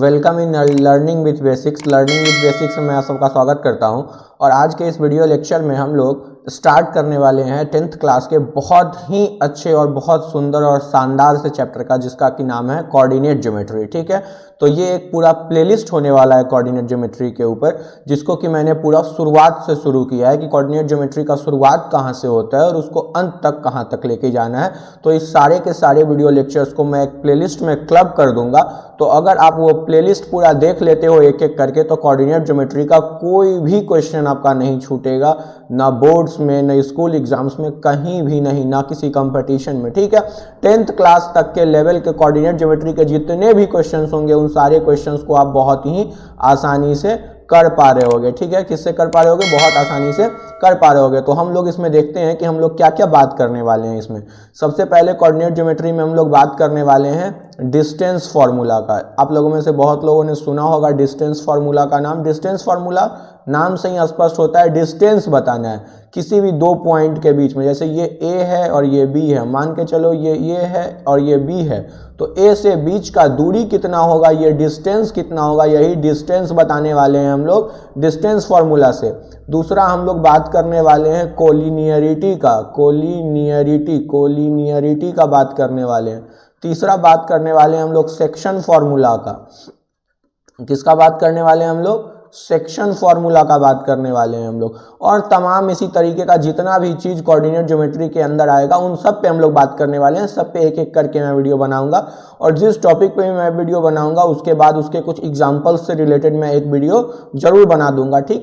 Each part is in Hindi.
Welcome in learning with basics. Learning with basics में मैं आप सबका स्वागत करता हूं और आज के इस वीडियो लेक्चर में हम लोग स्टार्ट करने वाले हैं 10th क्लास के बहुत ही अच्छे और बहुत सुंदर और शानदार से चैप्टर का, जिसका कि नाम है कोऑर्डिनेट ज्योमेट्री। ठीक है, तो ये एक पूरा प्लेलिस्ट होने वाला है कोऑर्डिनेट ज्योमेट्री के ऊपर, जिसको कि मैंने पूरा शुरुआत से शुरू किया है कि कोऑर्डिनेट ज्योमेट्री का शुरुआत कहाँ से होता है और उसको अंत तक कहाँ तक लेके जाना है। तो इस सारे के सारे वीडियो लेक्चर्स को मैं एक प्लेलिस्ट में क्लब कर दूंगा। तो अगर आप वो प्लेलिस्ट पूरा देख लेते हो एक एक करके, तो कोऑर्डिनेट ज्योमेट्री का कोई भी क्वेश्चन आपका नहीं छूटेगा, ना बोर्ड्स में, ना स्कूल एग्जाम्स में, कहीं भी नहीं, ना किसी कंपटीशन में। ठीक है, 10th क्लास तक के लेवल के कोऑर्डिनेट ज्योमेट्री के जितने भी क्वेश्चंस होंगे उन सारे क्वेश्चंस को आप बहुत ही आसानी से कर पा रहे होगे। ठीक है, किससे कर पा रहे होगे? बहुत आसानी से कर पा रहे होगे। तो हम लोग इसमें देखते हैं कि हम लोग क्या क्या बात करने वाले हैं इसमें। सबसे पहले कोऑर्डिनेट ज्योमेट्री में हम लोग बात करने वाले हैं डिस्टेंस फार्मूला का। आप लोगों में से बहुत लोगों ने सुना होगा डिस्टेंस फार्मूला का नाम। डिस्टेंस फार्मूला नाम से ही स्पष्ट होता है, डिस्टेंस बताना है किसी भी दो पॉइंट के बीच में। जैसे ये ए है और ये बी है, मान के चलो ये है और ये बी है, तो ए से बीच का दूरी कितना होगा, ये डिस्टेंस कितना होगा, यही डिस्टेंस बताने वाले हैं हम लोग डिस्टेंस फार्मूला से। दूसरा हम लोग बात करने वाले हैं कोलिनियरिटी का, कोलिनियरिटी का बात करने वाले हैं। तीसरा बात करने वाले हैं हम लोग सेक्शन फार्मूला का। किसका बात करने वाले हैं हम लोग? सेक्शन फार्मूला का बात करने वाले हैं हम लोग। और तमाम इसी तरीके का जितना भी चीज़ कोऑर्डिनेट ज्योमेट्री के अंदर आएगा उन सब पे हम लोग बात करने वाले हैं। सब पे एक एक करके मैं वीडियो बनाऊंगा और जिस टॉपिक पे भी मैं वीडियो बनाऊंगा उसके बाद उसके कुछ एग्जांपल्स से रिलेटेड मैं एक वीडियो जरूर बना दूंगा। ठीक,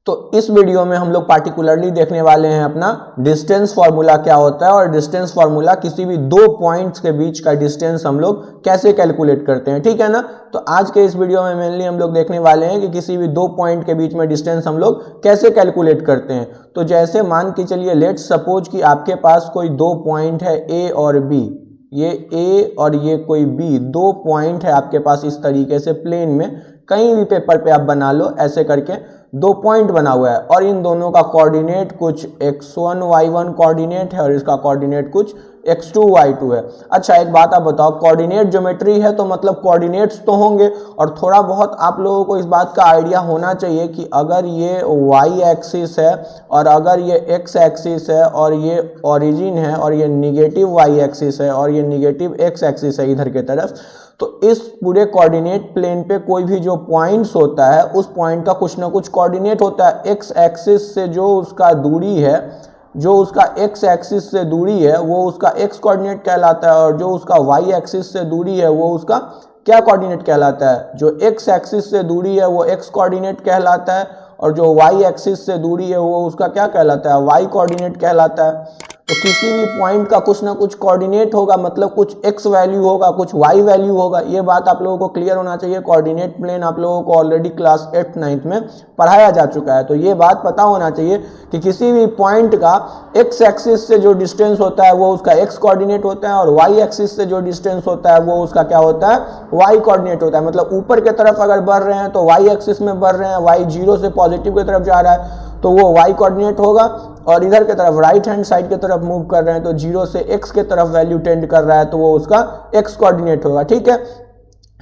तो इस वीडियो में हम लोग पार्टिकुलरली देखने वाले हैं अपना डिस्टेंस फार्मूला क्या होता है और डिस्टेंस फार्मूला किसी भी दो पॉइंट्स के बीच का डिस्टेंस हम लोग कैसे कैलकुलेट करते हैं। ठीक है ना, तो आज के इस वीडियो में मेनली हम लोग देखने वाले हैं कि किसी भी दो पॉइंट के बीच में डिस्टेंस हम लोग कैसे कैलकुलेट करते हैं। तो जैसे मान के चलिए, लेट्स सपोज कि आपके पास कोई दो पॉइंट है ए और बी, ये ए और ये कोई बी, दो पॉइंट है आपके पास इस तरीके से प्लेन में, कहीं भी पेपर पे आप बना लो, ऐसे करके दो पॉइंट बना हुआ है और इन दोनों का कोऑर्डिनेट कुछ x1 y1 कोऑर्डिनेट है और इसका कोऑर्डिनेट कुछ x2 y2 है। अच्छा, एक बात आप बताओ, कोऑर्डिनेट ज्योमेट्री है तो मतलब कोऑर्डिनेट्स तो होंगे और थोड़ा बहुत आप लोगों को इस बात का आइडिया होना चाहिए कि अगर ये y एक्सिस है और अगर ये x एक्सिस है और ये ओरिजिन है और ये निगेटिव y एक्सिस है और ये निगेटिव x एक्सिस है इधर की तरफ, तो इस पूरे कोऑर्डिनेट प्लेन पे कोई भी जो पॉइंट्स होता है उस पॉइंट का कुछ ना कुछ कोऑर्डिनेट होता है। एक्स एक्सिस से जो उसका दूरी है, जो उसका एक्स एक्सिस से दूरी है वो उसका एक्स कोऑर्डिनेट कहलाता है और जो उसका वाई एक्सिस से दूरी है वो उसका क्या कोऑर्डिनेट कहलाता है? जो एक्स एक्सिस से दूरी है वो एक्स कोऑर्डिनेट कहलाता है और जो वाई एक्सिस से दूरी है वो उसका क्या कहलाता है? वाई कोऑर्डिनेट कहलाता है। तो किसी भी पॉइंट का कुछ ना कुछ कोऑर्डिनेट होगा, मतलब कुछ x वैल्यू होगा, कुछ y वैल्यू होगा। ये बात आप लोगों को क्लियर होना चाहिए। कोऑर्डिनेट प्लेन आप लोगों को ऑलरेडी क्लास 8th 9th में पढ़ाया जा चुका है, तो ये बात पता होना चाहिए कि किसी भी पॉइंट का x एक्सिस से जो डिस्टेंस होता है वो उसका x कोऑर्डिनेट होता है और y एक्सिस से जो डिस्टेंस होता है वो उसका क्या होता है? y कोऑर्डिनेट होता है। मतलब ऊपर की तरफ अगर बढ़ रहे हैं तो y एक्सिस में बढ़ रहे हैं, y 0 से पॉजिटिव की तरफ जा रहा है तो वो y कोऑर्डिनेट होगा और इधर की तरफ राइट हैंड साइड की तरफ मूव कर रहे हैं तो 0 से x के तरफ वैल्यू टेंड कर रहा है तो वो उसका x कोऑर्डिनेट होगा। ठीक है,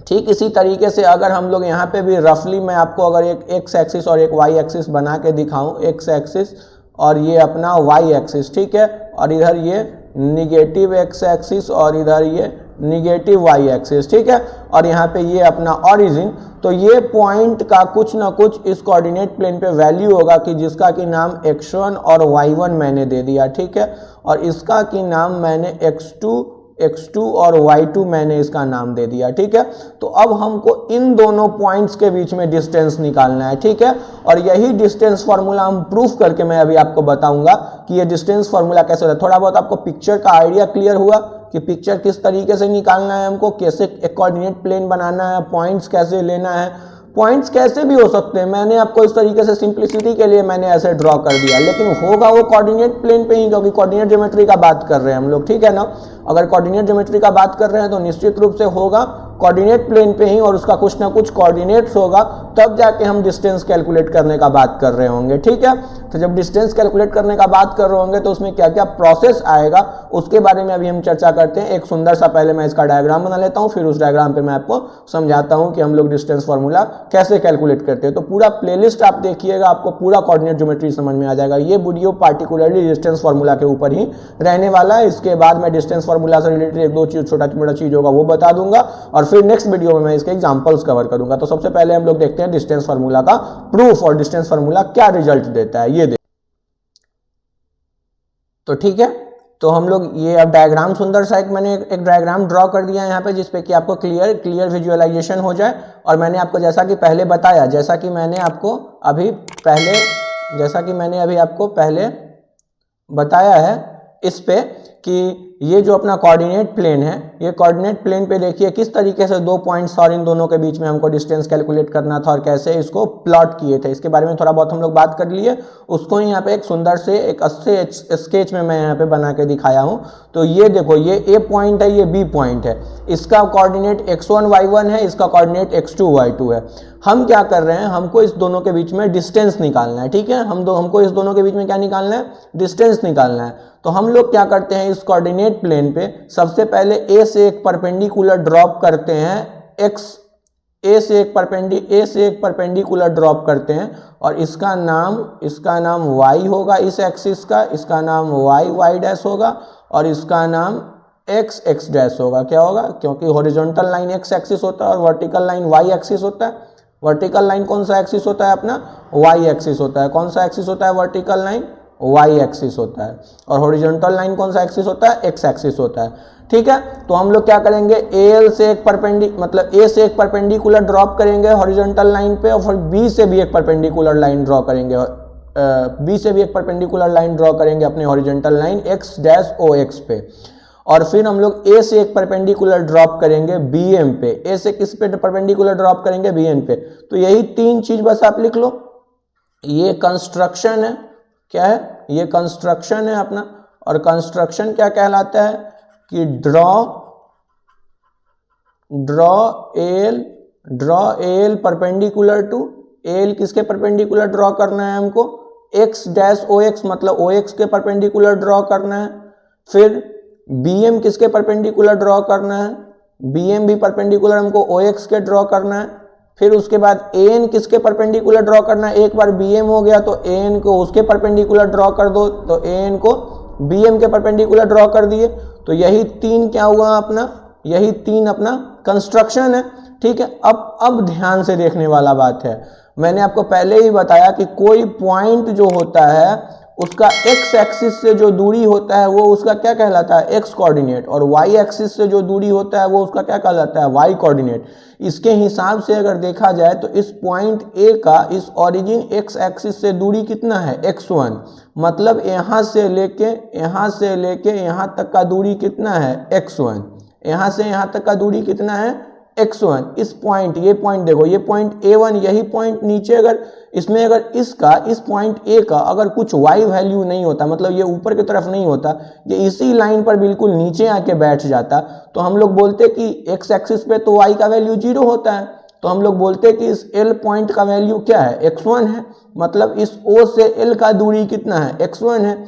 ठीक इसी तरीके से अगर हम लोग यहाँ पे भी रफली मैं आपको अगर एक x एक्सिस और एक y एक्सिस बना के दिखाऊं, x एक्सिस और ये अपना y एक्सिस, ठीक है, और इधर ये निगेटिव x एक्सिस और इधर ये निगेटिव y एक्सिस, ठीक है, और यहाँ पे ये अपना ओरिजिन, तो ये पॉइंट का कुछ ना कुछ इस कोऑर्डिनेट प्लेन पे वैल्यू होगा कि जिसका कि नाम x1 और y1 मैंने दे दिया। ठीक है, और इसका कि नाम मैंने x2 और y2 मैंने इसका नाम दे दिया। ठीक है, तो अब हमको इन दोनों पॉइंट्स के बीच में डिस्टेंस निकालना है। ठीक है, और यही डिस्टेंस फार्मूला हम प्रूफ करके मैं अभी आपको बताऊंगा कि ये डिस्टेंस फार्मूला कैसे होता है। थोड़ा बहुत आपको पिक्चर का आइडिया क्लियर हुआ कि पिक्चर किस तरीके से निकालना है, हमको कैसे एक कोऑर्डिनेट प्लेन बनाना है, पॉइंट्स कैसे लेना है। पॉइंट्स कैसे भी हो सकते हैं, मैंने आपको इस तरीके से सिंप्लिसिटी के लिए मैंने ऐसे ड्रॉ कर दिया, लेकिन होगा वो कोऑर्डिनेट प्लेन पे ही, क्योंकि कोऑर्डिनेट ज्योमेट्री का बात कर रहे हैं हम लोग। ठीक है ना, अगर कोऑर्डिनेट ज्योमेट्री का बात कर रहे हैं तो निश्चित रूप से होगा कोऑर्डिनेट प्लेन पे ही और उसका कुछ ना कुछ कोऑर्डिनेट्स होगा, तब जाके हम डिस्टेंस कैलकुलेट करने का बात कर रहे होंगे। ठीक है, तो जब डिस्टेंस कैलकुलेट करने का बात कर रहे होंगे तो उसमें क्या क्या प्रोसेस आएगा उसके बारे में अभी हम चर्चा करते हैं। एक सुंदर सा पहले मैं इसका डायग्राम बना लेता हूँ, फिर उस डायग्राम पे मैं आपको समझाता हूँ कि हम लोग डिस्टेंस फार्मूला कैसे कैलकुलेट करते हैं। तो पूरा प्लेलिस्ट आप देखिएगा, आपको पूरा कोऑर्डिनेट ज्योमेट्री समझ में आ जाएगा। ये वीडियो पार्टिकुलरली डिस्टेंस फार्मूला के ऊपर ही रहने वाला है। इसके बाद मैं डिस्टेंस फार्मूला से रिलेटेड एक दो चीज छोटा मोटा चीज होगा वो बता दूंगा और फिर नेक्स्ट वीडियो में मैं इसके एग्जांपल्स कवर करूंगा। तो सबसे पहले हम लोग देखते हैं डिस्टेंस फार्मूला का प्रूफ और डिस्टेंस फार्मूला क्या रिजल्ट देता है ये तो ठीक है, तो हम लोग ये अब डायग्राम सुंदर सा मैंने एक डायग्राम ड्रॉ कर दिया है यहाँ पे, जिसपे कि आपको क्लियर विजुअलाइजेशन हो जाए। और मैंने आपको जैसा कि मैंने आपको पहले बताया है इस पे कि ये जो अपना कोऑर्डिनेट प्लेन है, ये कोऑर्डिनेट प्लेन पे देखिए किस तरीके से दो पॉइंट्स और इन दोनों के बीच में हमको डिस्टेंस कैलकुलेट करना था और कैसे इसको प्लॉट किए थे, इसके बारे में थोड़ा बहुत हम लोग बात कर लिए। उसको ही यहाँ पे एक सुंदर से एक अच्छे स्केच में मैं यहाँ पे बना के दिखाया हूँ। तो ये देखो, ये ए पॉइंट है, ये बी पॉइंट है, इसका कोऑर्डिनेट x1 y1 है, इसका कोऑर्डिनेट x2 y2 है। हम क्या कर रहे हैं, हमको इस दोनों के बीच में डिस्टेंस निकालना है। ठीक है, हमको इस दोनों के बीच में क्या निकालना है, डिस्टेंस निकालना है। तो हम लोग क्या करते हैं, इस कोऑर्डिनेट प्लेन पे सबसे पहले ए से एक परपेंडिकुलर ड्रॉप करते हैं, ए से एक परपेंडिकुलर ड्रॉप करते हैं और इसका नाम y होगा, इस एक्सिस का इसका नाम y डैश होगा और इसका नाम x डैश होगा। क्या होगा, क्योंकि हॉरिजॉन्टल लाइन x एक्सिस होता है और वर्टिकल लाइन y एक्सिस होता है। वर्टिकल लाइन कौन सा एक्सिस होता है अपना, y एक्सिस होता है। कौन सा एक्सिस होता है वर्टिकल लाइन, y एक्सिस होता है। और हॉरिजॉन्टल लाइन कौन सा एक्सिस होता है, x एक्सिस होता है। ठीक है, तो हम लोग क्या करेंगे, ए से एक परपेंडिकुलर ड्रॉप करेंगे हॉरिजॉन्टल लाइन पे और फिर बी से भी एक परपेंडिकुलर लाइन ड्रॉ करेंगे, अपने horizontal line x dash O x पे। और फिर हम लोग ए से एक परपेंडिकुलर ड्रॉप करेंगे बी एम पे। ए से किस पे परपेंडिकुलर ड्रॉप करेंगे, बी एम पे। तो यही तीन चीज बस आप लिख लो। ये कंस्ट्रक्शन है, क्या है, ये कंस्ट्रक्शन है अपना। और कंस्ट्रक्शन क्या कहलाता है कि draw L perpendicular to, L किसके परपेंडिकुलर ड्रॉ करना है हमको, एक्स डैश ओ एक्स, मतलब ओ एक्स के परपेंडिकुलर ड्रॉ करना है। फिर बी एम किसके परपेंडिकुलर ड्रॉ करना है, बी एम भी परपेंडिकुलर हमको ओ एक्स के ड्रॉ करना है। फिर उसके बाद ए एन किसके परपेंडिकुलर ड्रॉ करना है, एक बार बी एम हो गया तो ए एन को उसके परपेंडिकुलर ड्रॉ कर दो, तो ए एन को बी एम के परपेंडिकुलर ड्रॉ कर दिए। तो यही तीन क्या हुआ अपना, यही तीन अपना कंस्ट्रक्शन है। ठीक है, अब ध्यान से देखने वाला बात है, मैंने आपको पहले ही बताया कि कोई पॉइंट जो होता है उसका x एक्सिस से जो दूरी होता है वो उसका क्या कहलाता है, x कोऑर्डिनेट, और y एक्सिस से जो दूरी होता है वो उसका क्या कहलाता है, y कोऑर्डिनेट। इसके हिसाब से अगर देखा जाए तो इस पॉइंट A का इस ओरिजिन x एक्सिस से दूरी कितना है, x1, मतलब यहाँ से लेके यहाँ तक का दूरी कितना है, x1। यहाँ से यहाँ तक का दूरी कितना है, x1। इस पॉइंट, ये पॉइंट देखो, ये पॉइंट A1, यही पॉइंट नीचे अगर इसमें अगर इस पॉइंट A का अगर कुछ y वैल्यू नहीं होता, मतलब ये ऊपर की तरफ नहीं होता, ये इसी लाइन पर बिल्कुल नीचे आके बैठ जाता, तो हम लोग बोलते कि x एक्सिस पे तो y का वैल्यू 0 होता है। तो हम लोग बोलते कि इस L पॉइंट का वैल्यू क्या है, x1 है, मतलब इस O से L का दूरी कितना है, x1 है।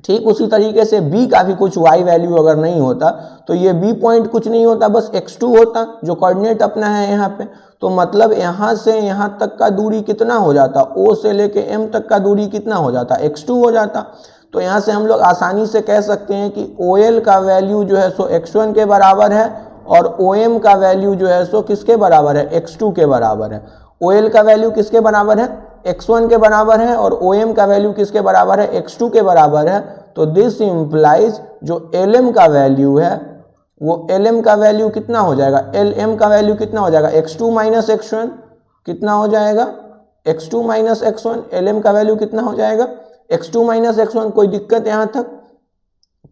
ठीक उसी तरीके से B का भी कुछ y वैल्यू अगर नहीं होता तो ये B पॉइंट कुछ नहीं होता, बस x2 होता जो कोऑर्डिनेट अपना है यहाँ पे। तो मतलब यहाँ से यहाँ तक का दूरी कितना हो जाता, O से लेके M तक का दूरी कितना हो जाता, x2 हो जाता। तो यहाँ से हम लोग आसानी से कह सकते हैं कि OL का वैल्यू जो है सो x1 के बराबर है और OM का वैल्यू जो है सो किसके बराबर है, x2 के बराबर है। OL का वैल्यू किसके बराबर है, x1 के बराबर है, और OM का वैल्यू किसके बराबर है, x2 के बराबर है। तो दिस इम्प्लाइज जो LM का वैल्यू है वो LM का वैल्यू कितना हो जाएगा, LM का वैल्यू कितना हो जाएगा, x2 माइनस x1 कितना हो जाएगा, x2 माइनस x1। LM का वैल्यू कितना हो जाएगा, x2 माइनस x1। कोई दिक्कत यहाँ तक,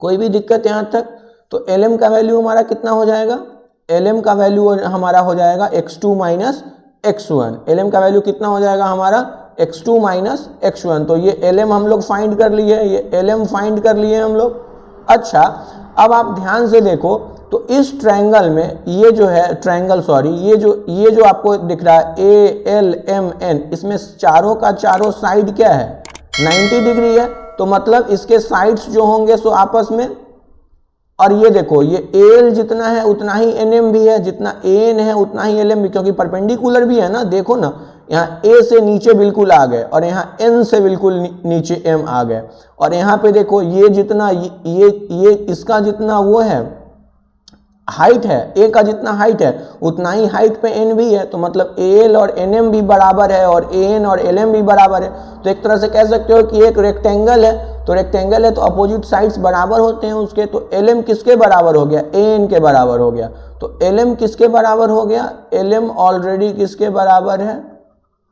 कोई भी दिक्कत यहाँ तक। तो LM का वैल्यू हमारा कितना हो जाएगा, LM का वैल्यू हमारा हो जाएगा x2 माइनस x1। LM का वैल्यू कितना हो जाएगा हमारा, x2 माइनस x1। तो ये LM हम लोग फाइंड कर लिए, ये LM फाइंड कर लिए हम लोग। अच्छा, अब आप ध्यान से देखो तो इस ट्रायंगल में ये जो है ट्रायंगल सॉरी ये जो आपको दिख रहा है ALMN, इसमें चारों का चारों साइड क्या है 90 डिग्री है। तो मतलब इसके साइड्स जो होंगे सो आपस में, और ये देखो ये AL जितना है उतना ही NM भी है, जितना AN है उतना ही LM भी, क्योंकि परपेंडिकुलर भी है ना। देखो ना यहाँ A से नीचे बिल्कुल आ गए और यहाँ N से बिल्कुल नीचे M आ गए, और यहाँ पे देखो ये जितना ये इसका जितना वो है हाइट है, A का जितना हाइट है उतना ही हाइट पे N भी है। तो मतलब AL और NM भी बराबर है और AN और LM भी बराबर है। तो एक तरह से कह सकते हो कि एक रेक्टेंगल है, तो रेक्टेंगल है तो अपोजिट साइड्स बराबर होते हैं उसके। तो LM किसके बराबर हो गया AN के बराबर हो गया। तो LM किसके बराबर हो गया, LM ऑलरेडी किसके बराबर है,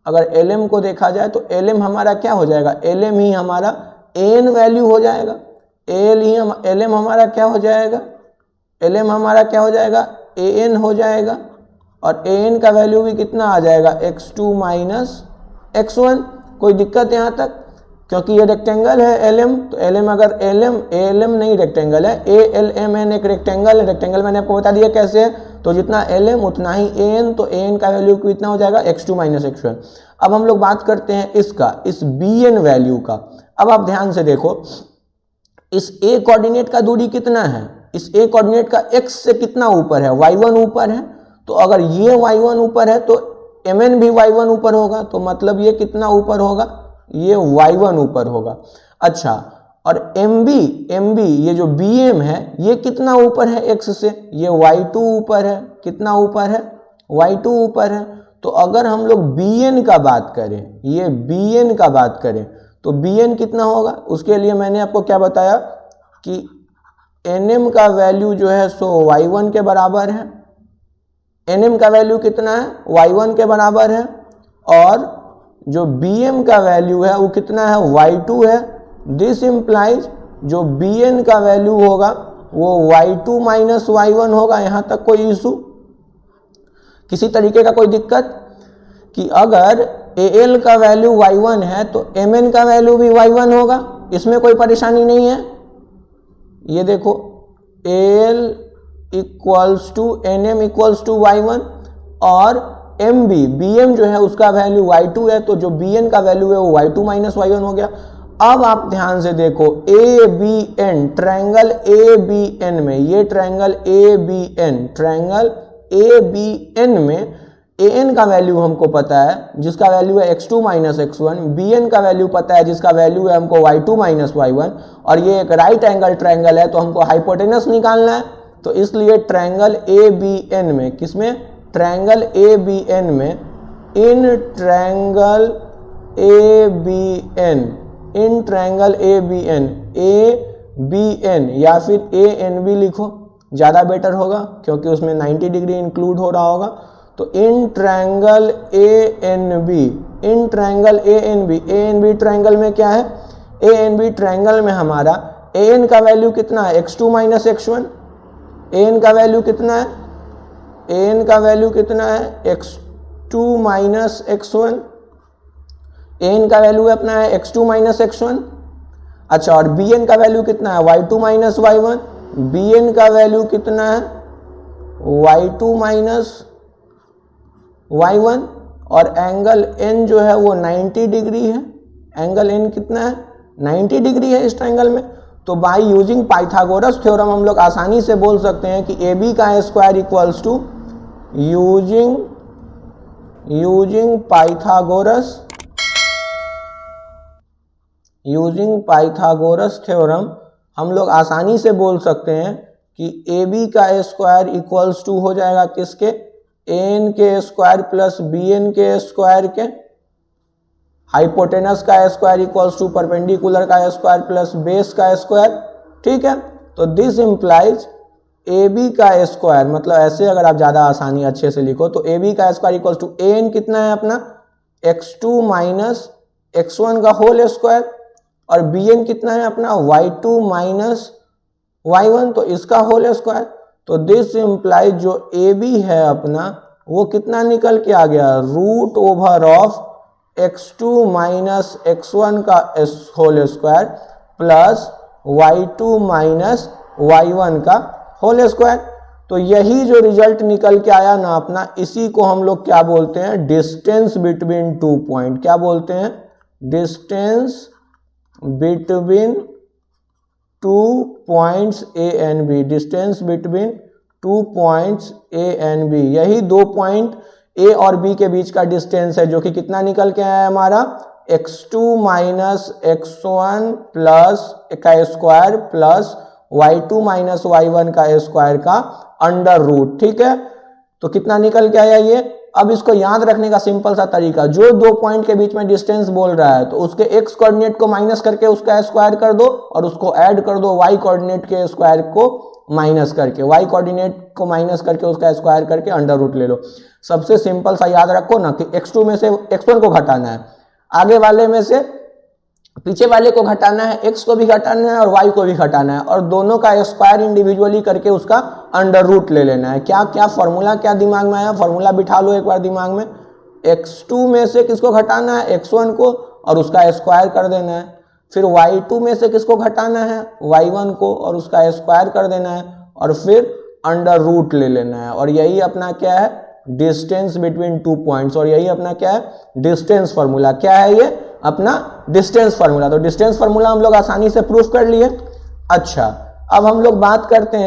अगर LM को देखा जाए तो LM हमारा क्या हो जाएगा, LM ही हमारा AN वैल्यू हो जाएगा। LM हमारा क्या हो जाएगा, LM हमारा क्या हो जाएगा AN हो जाएगा, और AN का वैल्यू भी कितना आ जाएगा x2 माइनस x1। कोई दिक्कत यहाँ तक, क्योंकि ये रेक्टेंगल है LM, तो LM अगर ALM नहीं रेक्टेंगल है, ALMN एक रेक्टेंगल है। रेक्टेंगल मैंने आपको बता दिया कैसे है, तो जितना LM उतना ही AN, तो AN का वैल्यू कितना हो जाएगा x2 माइनस x1। अब हम लोग बात करते हैं इसका, इस BN वैल्यू का। अब आप ध्यान से देखो इस A कोऑर्डिनेट का दूरी कितना है, इस A कोऑर्डिनेट का x से कितना ऊपर है, y1 ऊपर है। तो अगर ये y1 ऊपर है तो MN भी y1 ऊपर होगा, तो मतलब ये कितना ऊपर होगा, ये y1 ऊपर होगा। अच्छा, और MB ये जो BM है ये कितना ऊपर है x से, ये y2 ऊपर है। कितना ऊपर है, y2 ऊपर है। तो अगर हम लोग BN का बात करें, ये BN का बात करें तो BN कितना होगा, उसके लिए मैंने आपको क्या बताया कि NM का वैल्यू जो है सो y1 के बराबर है। NM का वैल्यू कितना है, y1 के बराबर है, और जो BM का वैल्यू है वो कितना है, y2 है। दिस इम्प्लाइज जो BN का वैल्यू होगा वो y2 माइनस y1 होगा। यहाँ तक कोई इशू, किसी तरीके का कोई दिक्कत, कि अगर AL का वैल्यू y1 है तो MN का वैल्यू भी y1 होगा, इसमें कोई परेशानी नहीं है। ये देखो AL equals to NM equals to y1, और BM जो है उसका वैल्यू y2 है, तो जो BN का वैल्यू है वो y2 माइनस y1 हो गया। अब आप ध्यान से देखो ABN, ट्रायंगल ABN में, ये ट्रायंगल ट्रायंगल ABN में AN का वैल्यू हमको पता है जिसका वैल्यू है x2 माइनस x1, BN का वैल्यू पता है जिसका वैल्यू है हमको y2 माइनस y1, और ये एक राइट एंगल ट्रायंगल है तो हमको हाइपोटेनस निकालना है। तो इसलिए ट्रायंगल ABN में, किसमें, ट्रायंगल ABN में, इन ट्रायंगल ABN या फिर ANB लिखो, ज़्यादा बेटर होगा क्योंकि उसमें 90 डिग्री इंक्लूड हो रहा होगा। तो इन ट्रायंगल ANB ट्रायंगल में क्या है, ANB ट्रायंगल में हमारा AN का वैल्यू कितना है, x2 माइनस x1। AN का वैल्यू कितना है, AN का वैल्यू कितना है, x2 माइनस x1। AN का वैल्यू अपना है x2 माइनस x1। अच्छा, और BN का वैल्यू कितना है, y2 माइनस y1। BN का वैल्यू कितना है, y2 माइनस y1, और एंगल N जो है वो 90 डिग्री है। एंगल N कितना है, 90 डिग्री है इस ट्रायंगल में। तो बाय यूजिंग पाइथागोरस थ्योरम हम लोग आसानी से बोल सकते हैं कि AB का square equals to, using Pythagoras theorem हम लोग आसानी से बोल सकते हैं कि AB का स्क्वायर इक्वल्स टू हो जाएगा किसके, AN के स्क्वायर प्लस BN के स्क्वायर के, हाइपोटेनस का स्क्वायर इक्वल्स टू परपेंडिकुलर का स्क्वायर प्लस बेस का स्क्वायर। ठीक है, तो दिस इम्प्लाइज AB का स्क्वायर, मतलब ऐसे अगर आप ज़्यादा आसानी अच्छे से लिखो तो AB का स्क्वायर इक्वल्स टू AN कितना है अपना, x2 माइनस x1 का होल स्क्वायर, और BN कितना है अपना, y2 माइनस y1, तो इसका होल स्क्वायर। तो दिस इम्प्लाइज जो AB है अपना वो कितना निकल के आ गया, root over of x2 minus x1 का whole square plus y2 minus y1 का होल स्क्वायर। तो यही जो रिजल्ट निकल के आया ना अपना, इसी को हम लोग क्या बोलते हैं, डिस्टेंस बिटवीन 2 पॉइंट। क्या बोलते हैं, distance between 2 points A and B. Distance between 2 points A and B, यही 2 पॉइंट ए और बी के बीच का डिस्टेंस है, जो कि कितना निकल के आया हमारा, x2 माइनस x1 प्लस का square plus y2 minus y1 का स्क्वायर का अंडर रूट। ठीक है, तो कितना निकल के आया ये। अब इसको याद रखने का सिंपल सा तरीका, जो 2 पॉइंट के बीच में डिस्टेंस बोल रहा है तो उसके x कोऑर्डिनेट को माइनस करके उसका स्क्वायर कर दो और उसको ऐड कर दो y कोऑर्डिनेट के स्क्वायर को माइनस करके, y कोऑर्डिनेट को माइनस करके उसका स्क्वायर करके अंडर रूट ले लो। सबसे सिंपल सा याद रखो ना कि x2 में से x1 को घटाना है, आगे वाले में से पीछे वाले को घटाना है, x को भी घटाना है और y को भी घटाना है, और दोनों का स्क्वायर इंडिविजुअली करके उसका अंडर रूट ले लेना है। क्या क्या फॉर्मूला क्या दिमाग में आया, फॉर्मूला बिठा लो एक बार दिमाग में। x2 में से किसको घटाना है, x1 को, और उसका स्क्वायर कर देना है। फिर y2 में से किसको घटाना है, y1 को, और उसका स्क्वायर कर देना है, और फिर अंडर रूट ले लेना है। और यही अपना क्या है, डिस्टेंस बिटवीन 2 पॉइंट्स, और यही अपना क्या है, डिस्टेंस फार्मूला। क्या है ये, अपना डिस्टेंस फार्मूला। तो डिस्टेंस फार्मूला हम लोग आसानी से प्रूफ कर लिए। अच्छा, अब हम लोग बात करते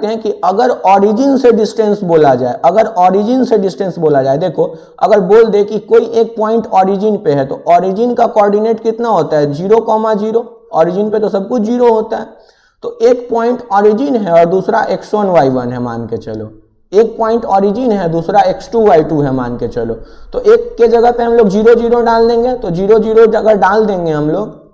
हैं कि अगर ओरिजिन से डिस्टेंस बोला जाए, अगर ओरिजिन से डिस्टेंस बोला जाए, देखो अगर बोल दे कि कोई एक पॉइंट ओरिजिन पे है तो ओरिजिन का कोऑर्डिनेट कितना होता है, 0,0। ओरिजिन पे तो सब कुछ 0 होता है। तो एक पॉइंट ओरिजिन है और दूसरा x1 y1 है मान के चलो, एक पॉइंट ओरिजिन है दूसरा x2 y2 है मान के चलो, तो एक के जगह पे हम लोग 0 0 डाल देंगे। तो 0 0 जगह डाल देंगे हम लोग।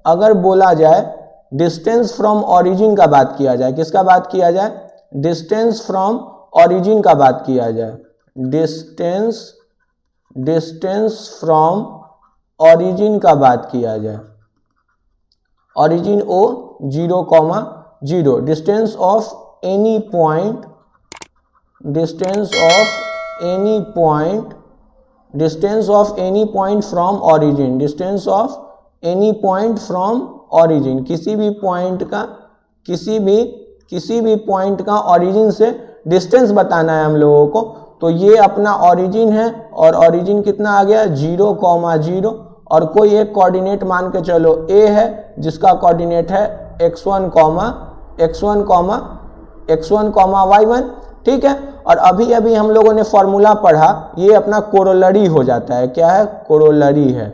अगर बोला जाए डिस्टेंस फ्रॉम ओरिजिन का बात किया जाए, किसका बात किया जाए, डिस्टेंस फ्रॉम ओरिजिन का बात किया जाए, डिस्टेंस फ्रॉम ओरिजिन का बात किया जाए, origin O 0,0, distance of any point, distance of any point from origin, distance of any point from origin, किसी भी पॉइंट का ओरिजिन से डिस्टेंस बताना है हम लोगों को। तो ये अपना ओरिजिन है और ओरिजिन कितना आ गया, 0,0, और कोई एक कोऑर्डिनेट मान के चलो a है जिसका कोऑर्डिनेट है x1, y1। ठीक है, और अभी हम लोगों ने फॉर्मूला पढ़ा, ये अपना कोरोलरी हो जाता है। क्या है, कोरोलरी है,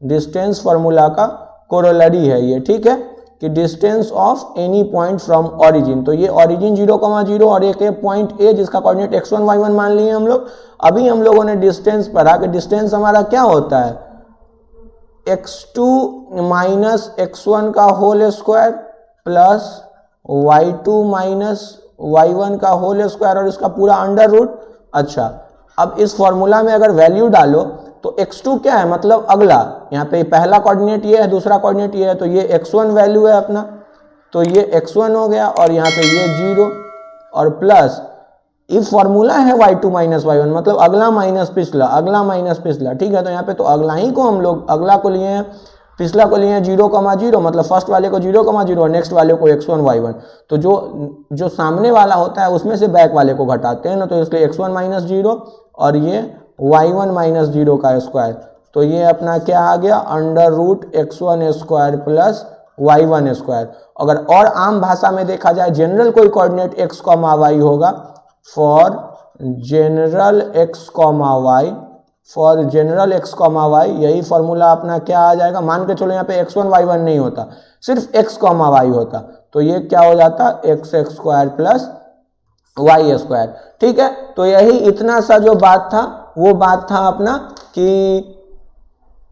डिस्टेंस फार्मूला का कोरोलरी है ये। ठीक है, कि distance of any point from origin, तो ये ओरिजिन 0,0 और एक पॉइंट ए जिसका कोऑर्डिनेट x1 y1 मान लिए हम लोग। अभी हम लोगों ने डिस्टेंस पढ़ा कि डिस्टेंस हमारा क्या होता है, x2 माइनस x1 का whole square plus y2 minus y1 का होल स्क्वायर और इसका पूरा अंडर रूट। अच्छा, अब इस फॉर्मूला में अगर वैल्यू डालो तो x2 क्या है, मतलब अगला, यहाँ पे पहला कोऑर्डिनेट ये है, दूसरा कोऑर्डिनेट ये है, तो ये x1 वैल्यू है अपना, तो ये x1 हो गया, और यहाँ पे ये 0, और प्लस इफ फॉर्मूला है y2 माइनस y1, मतलब अगला माइनस पिछला, अगला माइनस पिछला। ठीक है, तो यहाँ पे तो अगला ही को हम लोग अगला को लिए हैं, पिछला को लिए हैं 0,0, मतलब फर्स्ट वाले को 0,0 और नेक्स्ट वाले को x1 y1। तो जो सामने वाला होता है उसमें से बैक वाले को घटाते हैं ना, तो इसलिए x1 माइनस 0 और ये y1 माइनस 0 का स्क्वायर, तो ये अपना क्या आ गया, under root x1 square plus y1 square. अगर और आम भाषा में देखा जाए, जनरल कोई कोऑर्डिनेट x, y होगा, फॉर जनरल x, y, यही फॉर्मूला अपना क्या आ जाएगा, मान के चलो यहाँ पे x1 y1 नहीं होता, सिर्फ x, y होता, तो ये क्या हो जाता, x square plus y square. ठीक है, तो यही इतना सा जो बात था वो बात था अपना कि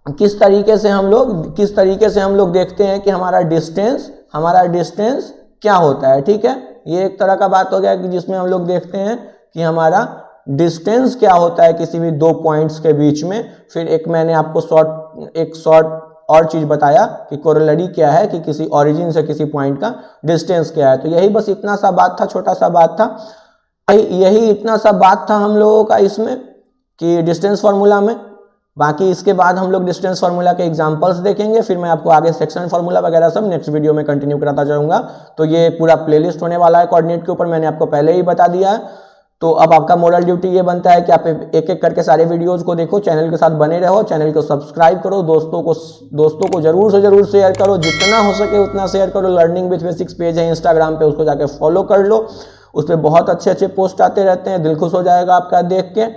किस तरीके से हम लोग देखते हैं कि हमारा डिस्टेंस क्या होता है। ठीक है, ये एक तरह का बात हो गया कि जिसमें हम लोग देखते हैं कि हमारा डिस्टेंस क्या होता है किसी भी 2 पॉइंट्स के बीच में। फिर एक मैंने आपको शॉर्ट और चीज बताया कि कोरोलरी क्या है, कि किसी ओरिजिन से किसी पॉइंट का डिस्टेंस क्या है। तो यही बस इतना सा बात था, छोटा सा बात था, यही इतना सा बात था हम लोगों का इसमें कि डिस्टेंस फार्मूला में। बाकी इसके बाद हम लोग डिस्टेंस फार्मूला के एग्जांपल्स देखेंगे, फिर मैं आपको आगे सेक्शन फार्मूला वगैरह सब नेक्स्ट वीडियो में कंटिन्यू कराता जाऊंगा। तो ये पूरा प्लेलिस्ट होने वाला है कोऑर्डिनेट के ऊपर, मैंने आपको पहले ही बता दिया है। तो अब आपका मोरल ड्यूटी ये बनता है कि आप एक एक करके सारे वीडियोस को देखो, चैनल के साथ बने रहो, चैनल को सब्सक्राइब करो, दोस्तों को जरूर से जरूर शेयर करो, जितना हो सके उतना शेयर करो। लर्निंग विथ बेसिक्स पेज है इंस्टाग्राम पे, उसको जाके फॉलो कर लो, उस पर बहुत अच्छे अच्छे पोस्ट आते रहते हैं, दिल खुश हो जाएगा आपका देख के।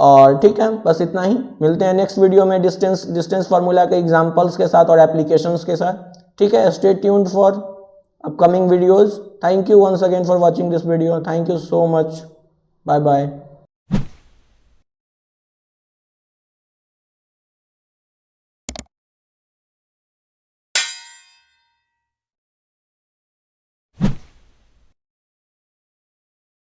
और ठीक है, बस इतना ही, मिलते हैं नेक्स्ट वीडियो में डिस्टेंस फार्मूला के एग्जाम्पल्स के साथ और एप्लीकेशंस के साथ। ठीक है, stay tuned for upcoming videos. Thank you once again for watching this video, thank you so much, bye bye.